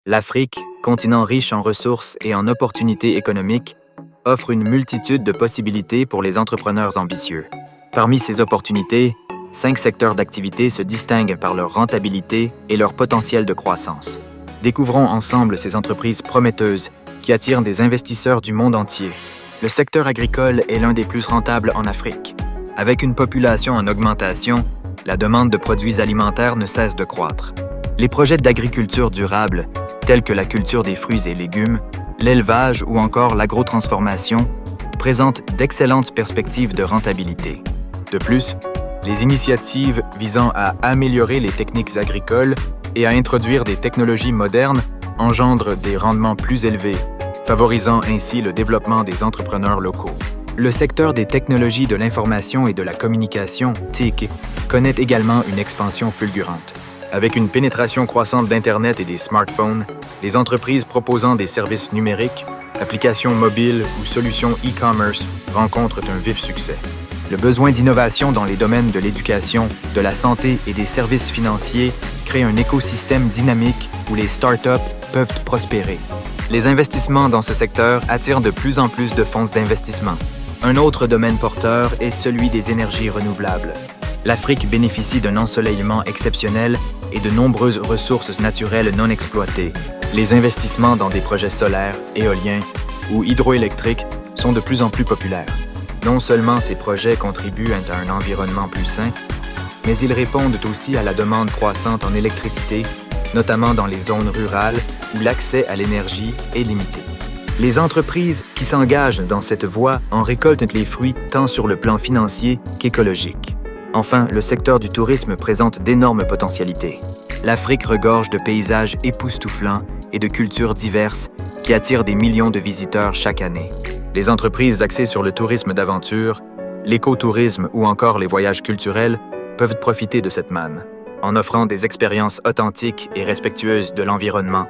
L'Afrique, continent riche en ressources et en opportunités économiques, offre une multitude de possibilités pour les entrepreneurs ambitieux. Parmi ces opportunités, 5 secteurs d'activité se distinguent par leur rentabilité et leur potentiel de croissance. Découvrons ensemble ces entreprises prometteuses qui attirent des investisseurs du monde entier. Le secteur agricole est l'un des plus rentables en Afrique. Avec une population en augmentation, la demande de produits alimentaires ne cesse de croître. Les projets d'agriculture durable, tels que la culture des fruits et légumes, l'élevage ou encore l'agrotransformation, présentent d'excellentes perspectives de rentabilité. De plus, les initiatives visant à améliorer les techniques agricoles et à introduire des technologies modernes engendrent des rendements plus élevés, favorisant ainsi le développement des entrepreneurs locaux. Le secteur des technologies de l'information et de la communication, TIC, connaît également une expansion fulgurante. Avec une pénétration croissante d'Internet et des smartphones, les entreprises proposant des services numériques, applications mobiles ou solutions e-commerce rencontrent un vif succès. Le besoin d'innovation dans les domaines de l'éducation, de la santé et des services financiers crée un écosystème dynamique où les startups peuvent prospérer. Les investissements dans ce secteur attirent de plus en plus de fonds d'investissement. Un autre domaine porteur est celui des énergies renouvelables. L'Afrique bénéficie d'un ensoleillement exceptionnel et de nombreuses ressources naturelles non exploitées. Les investissements dans des projets solaires, éoliens ou hydroélectriques sont de plus en plus populaires. Non seulement ces projets contribuent à un environnement plus sain, mais ils répondent aussi à la demande croissante en électricité, notamment dans les zones rurales où l'accès à l'énergie est limité. Les entreprises qui s'engagent dans cette voie en récoltent les fruits tant sur le plan financier qu'écologique. Enfin, le secteur du tourisme présente d'énormes potentialités. L'Afrique regorge de paysages époustouflants et de cultures diverses qui attirent des millions de visiteurs chaque année. Les entreprises axées sur le tourisme d'aventure, l'écotourisme ou encore les voyages culturels peuvent profiter de cette manne. En offrant des expériences authentiques et respectueuses de l'environnement,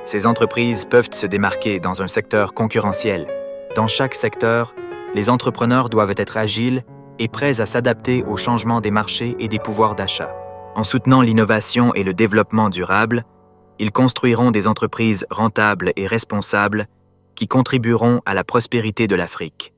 ces entreprises peuvent se démarquer dans un secteur concurrentiel. Dans chaque secteur, les entrepreneurs doivent être agiles et prêts à s'adapter aux changements des marchés et des pouvoirs d'achat. En soutenant l'innovation et le développement durable, ils construiront des entreprises rentables et responsables qui contribueront à la prospérité de l'Afrique.